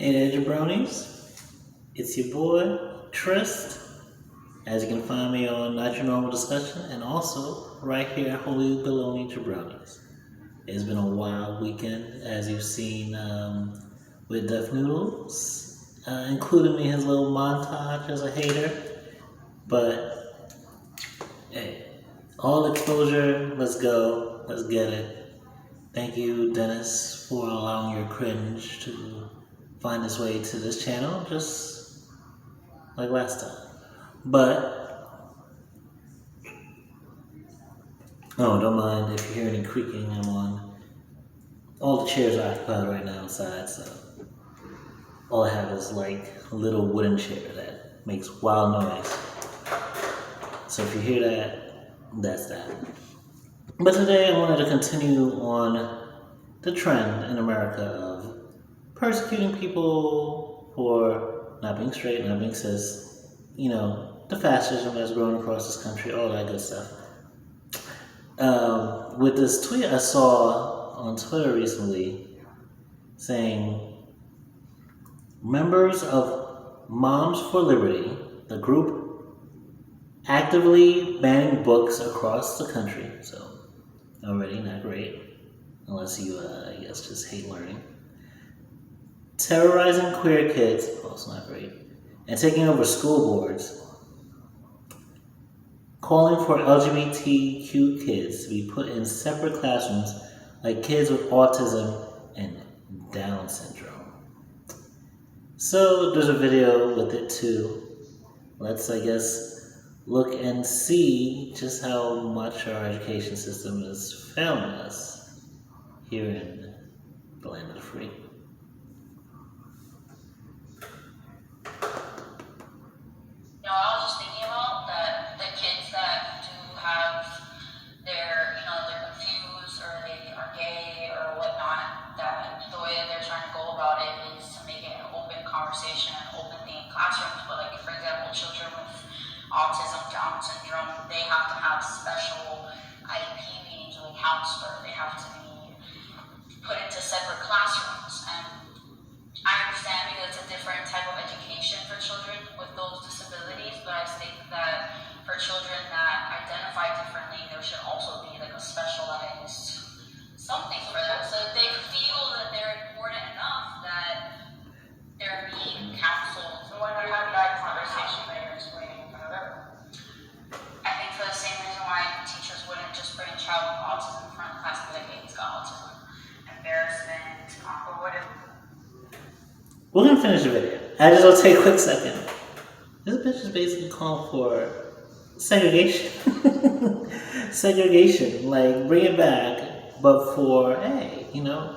Hey there, jabronis. It's your boy, Trist. As you can find me on Not Your Normal Discussion and also right here at Holy Baloney Jabronis. It's been a wild weekend, as you've seen with Duff Noodles, including me his little montage as a hater. But, hey, all exposure, let's go, let's get it. Thank you, Dennis, for allowing your cringe to find its way to this channel, just like last time. But, oh, don't mind if you hear any creaking. I'm on. All the chairs are occupied right now outside, so all I have is like a little wooden chair that makes wild noise. So if you hear that, that's that. But today I wanted to continue on the trend in America of persecuting people for not being straight, not being cis, the fascism that's grown across this country, all that good stuff. With this tweet I saw on Twitter recently saying, members of Moms for Liberty, the group actively banning books across the country, so already not great, unless you, I guess, just hate learning. Terrorizing queer kids, also not great, and taking over school boards, calling for LGBTQ kids to be put in separate classrooms like kids with autism and Down syndrome. So there's a video with it too. Let's, I guess, look and see just how much our education system is failing us here in the land of the free. Conversation and open thing in classrooms, but like for example, children with autism, Down syndrome, they have to have special IEP meetings with a counselor. They have to be put into separate classrooms, and I understand because it's a different type of education for children with those disabilities, but I think that for children that identify differently, there should also be like a specialized something for them, so that they feel that they're important enough that they're being counseled. So why not have that conversation that you're explaining? I think for the same reason why teachers wouldn't just bring a child with autism in front of the class and be like, hey, he's got autism. Embarrassment, or whatever. We're gonna finish the video. I just want to take a quick second. This bitch is basically calling for segregation. Segregation, like bring it back, but for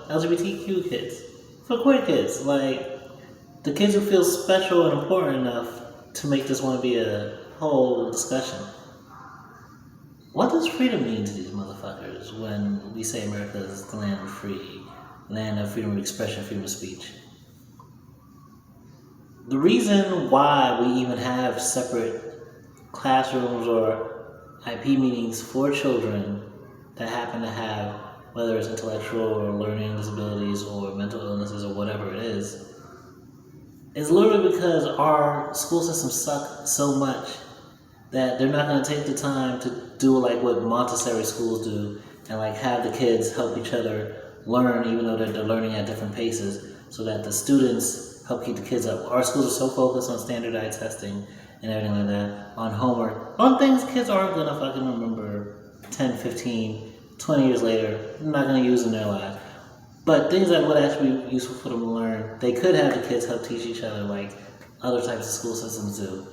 LGBTQ kids, for queer kids, like the kids who feel special and important enough to make this want to be a whole discussion. What does freedom mean to these motherfuckers when we say America is the land of free, land of freedom of expression, freedom of speech? The reason why we even have separate classrooms or IP meetings for children that happen to have, whether it's intellectual or learning disabilities or mental illnesses or whatever it is literally because our school systems suck so much that they're not going to take the time to do like what Montessori schools do and like have the kids help each other learn, even though they're learning at different paces, so that the students help keep the kids up. Our schools are so focused on standardized testing and everything like that, on homework, on things kids aren't going to fucking remember 10, 15, 20 years later, they're not going to use in their lives. But things that would actually be useful for them to learn, they could have the kids help teach each other like other types of school systems do.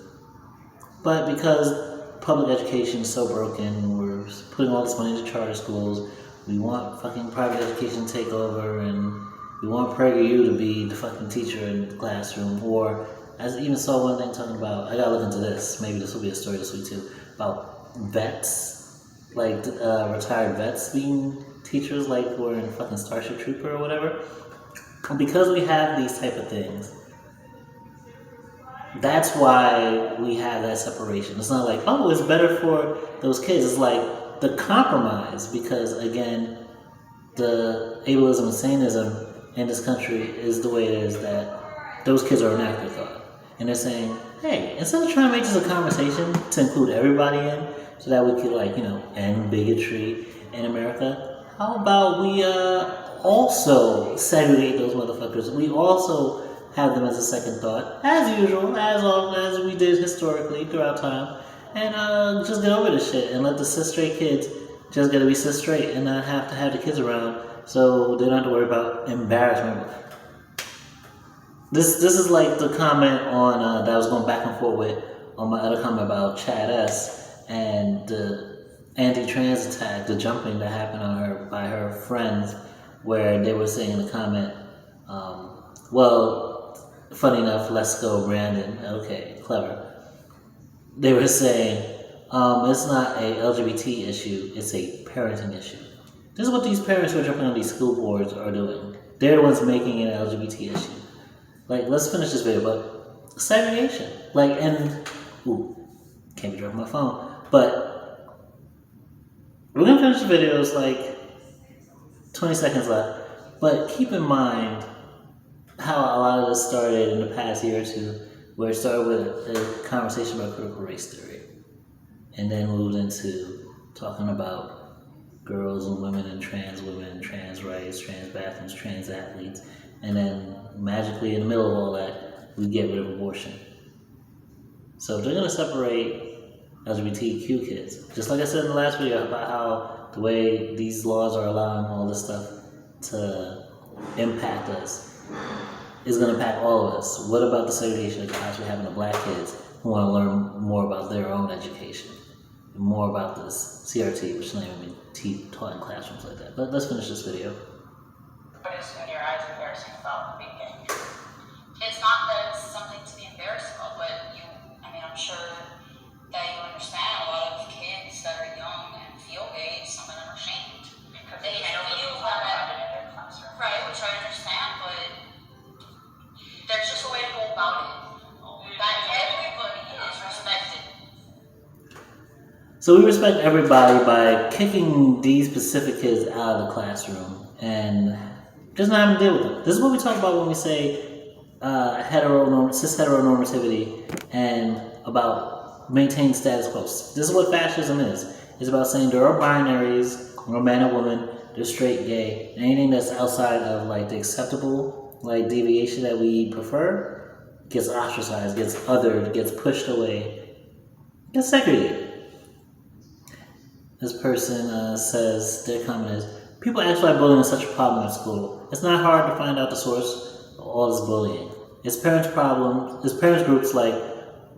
But because public education is so broken, we're putting all this money into charter schools, we want fucking private education to take over, and we want PragerU to be the fucking teacher in the classroom. Or, as I even saw one thing talking about, I gotta look into this, maybe this will be a story this week too, about vets, like retired vets being teachers like we're in fucking Starship Trooper or whatever. Because we have these type of things, that's why we have that separation. It's not like, oh, it's better for those kids. It's like the compromise, because again, the ableism and sanism in this country is the way it is, that those kids are an afterthought. And they're saying, hey, instead of trying to make this a conversation to include everybody in, so that we could, like, end bigotry in America, how about we also segregate those motherfuckers? We also have them as a second thought, as usual, as we did historically throughout time, and just get over this shit and let the cis straight kids just gotta be cis straight and not have to have the kids around, so they don't have to worry about embarrassment. This is like the comment on that I was going back and forth with on my other comment about Chad S. and the anti-trans attack, the jumping that happened on her by her friends, where they were saying in the comment, well, funny enough, let's go Brandon. Okay, clever. They were saying it's not a LGBT issue, it's a parenting issue. This is what these parents who are jumping on these school boards are doing. They're the ones making it an LGBT issue. Like, let's finish this video, but segregation. Like, and, can't be dropping my phone. But we're gonna finish the video, it's like 20 seconds left. But keep in mind how a lot of this started in the past year or two, where it started with a conversation about critical race theory. And then moved into talking about girls and women, trans rights, trans bathrooms, trans athletes. And then magically in the middle of all that, we get rid of abortion. So if they're going to separate LGBTQ kids, just like I said in the last video about how the way these laws are allowing all this stuff to impact us is going to impact all of us. What about the segregation that possibly happening to black kids who want to learn more about their own education and more about this CRT, which is not even taught in classrooms like that. But let's finish this video. What is in your eyes embarrassing about being gay? It's not that it's something to be embarrassed about, but I'm sure that you understand a lot of kids that are young and feel gay, some of them are shamed. Because they feel that, in their classroom. Right, which I understand, but there's just a way to go about it. That everybody is respected. So we respect everybody by kicking these specific kids out of the classroom and just not having to deal with them. This is what we talk about when we say cis heteronormativity and about maintaining status quo. This is what fascism is. It's about saying there are binaries, or man or woman, they're straight, gay, and anything that's outside of like the acceptable like deviation that we prefer gets ostracized, gets othered, gets pushed away, gets segregated. This person says, their comment is, people ask why bullying is such a problem in school. It's not hard to find out the source of all this bullying. It's parents' problems. It's parents' groups like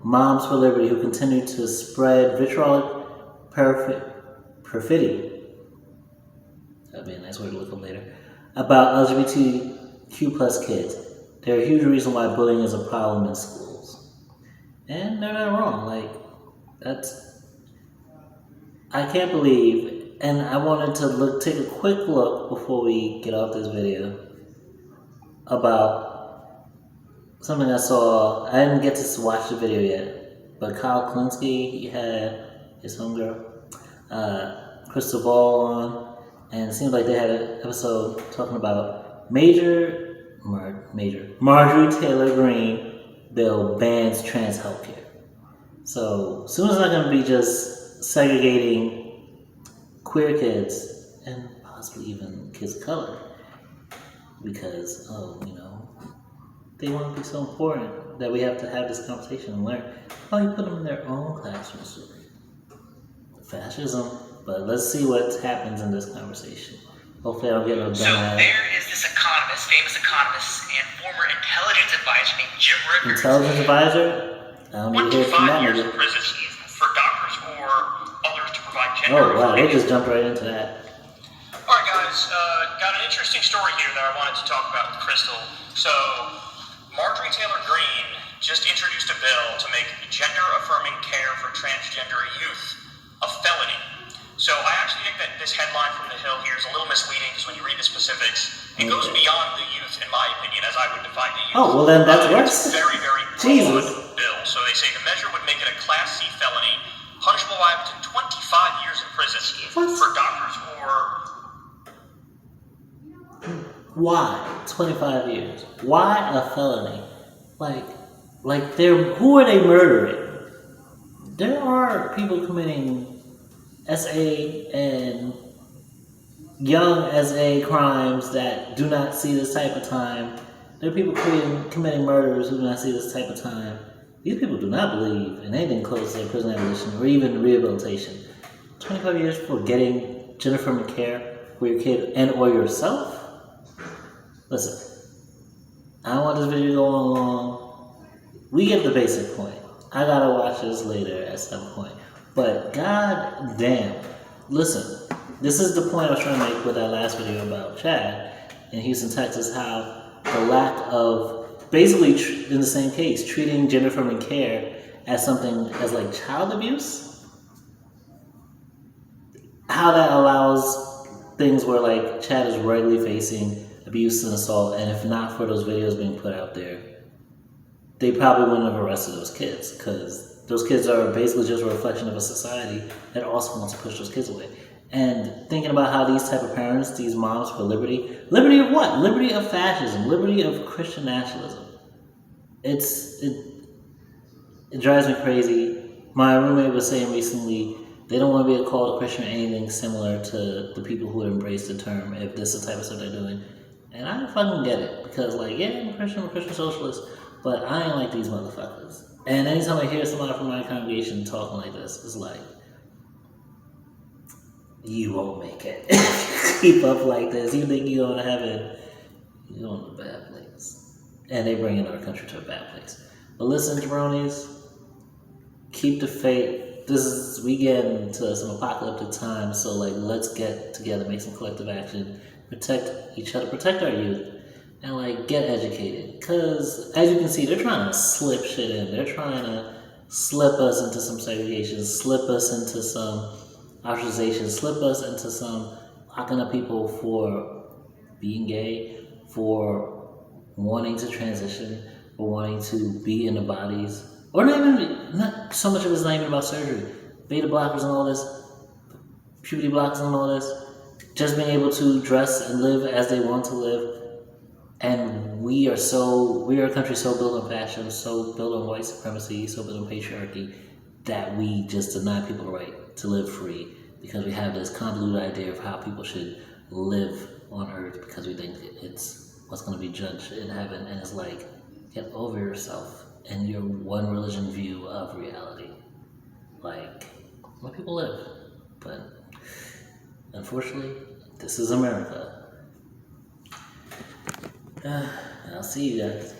Moms for Liberty who continue to spread vitriolic perfidy. That'd be a nice word to look up later. About LGBTQ plus kids. They're a huge reason why bullying is a problem in schools. And they're not wrong. Like, I can't believe, and I wanted to take a quick look before we get off this video about something I saw. I didn't get to watch the video yet, but Kyle Klinsky, he had his homegirl, Crystal Ball on, and it seemed like they had an episode talking about Marjorie Taylor Greene bill bans trans healthcare. So soon it's not going to be just segregating queer kids and possibly even kids of color because they want to be so important that we have to have this conversation and learn how you put them in their own classrooms. Fascism, but let's see what happens in this conversation. Hopefully I don't get no dumb So there is this economist, famous economist, and former intelligence advisor named Jim Rickards. Intelligence advisor? I don't need to hear from that 25 years nigga. in prison for doctors or others to provide gender Oh wow, they information. just jumped right into that. Alright guys, got an interesting story here that I wanted to talk about with Crystal. So, Marjorie Taylor Greene just introduced a bill to make gender-affirming care for transgender youth a felony. So I actually think that this headline from The Hill here is a little misleading because when you read the specifics, it goes beyond the youth, in my opinion, as I would define the youth. Oh, well then that's worse. It's a very, very broad bill. So they say the measure would make it a Class C felony, punishable by up to 25 years in prison for doctors or... Why 25 years? Why a felony? who are they murdering? There are people committing SA and young SA crimes that do not see this type of time. There are people committing murders who do not see this type of time. These people do not believe in anything close to prison abolition or even rehabilitation. 25 years for getting gender affirming care for your kid and or yourself? Listen, I don't want this video to go on long. We get the basic point. I gotta watch this later at some point. But god damn. Listen, this is the point I was trying to make with that last video about Chad in Houston, Texas, how the lack of, basically in the same case, treating gender affirming care as something as like child abuse, how that allows things where like Chad is regularly facing abuse and assault, and if not for those videos being put out there, they probably wouldn't have arrested those kids, because those kids are basically just a reflection of a society that also wants to push those kids away. And thinking about how these type of parents, these moms for liberty of what? Liberty of fascism, liberty of Christian nationalism. It drives me crazy. My roommate was saying recently they don't want to be called a Christian or anything similar to the people who would embrace the term if this is the type of stuff they're doing. And I fucking get it, because like, yeah, I'm a Christian socialist, but I ain't like these motherfuckers. And anytime I hear somebody from my congregation talking like this, it's like, you won't make it. Keep up like this. You think you're going to heaven, you're going to a bad place. And they bring in our country to a bad place. But listen, jabronis, keep the faith. We get into some apocalyptic times, so like, let's get together, make some collective action, protect each other, protect our youth, and like, get educated. Because as you can see, they're trying to slip shit in. They're trying to slip us into some segregation, slip us into some ostracization, slip us into some locking up people for being gay, for wanting to transition, for wanting to be in the bodies, or not so much of it's not even about surgery. Beta blockers and all this, puberty blockers and all this, just being able to dress and live as they want to live. And we are a country so built on fashion, so built on white supremacy, so built on patriarchy, that we just deny people the right to live free, because we have this convoluted idea of how people should live on earth, because we think it's what's going to be judged in heaven. And it's like, get over yourself and your one religion view of reality. Like, let people live. But unfortunately, this is America. I'll see you guys.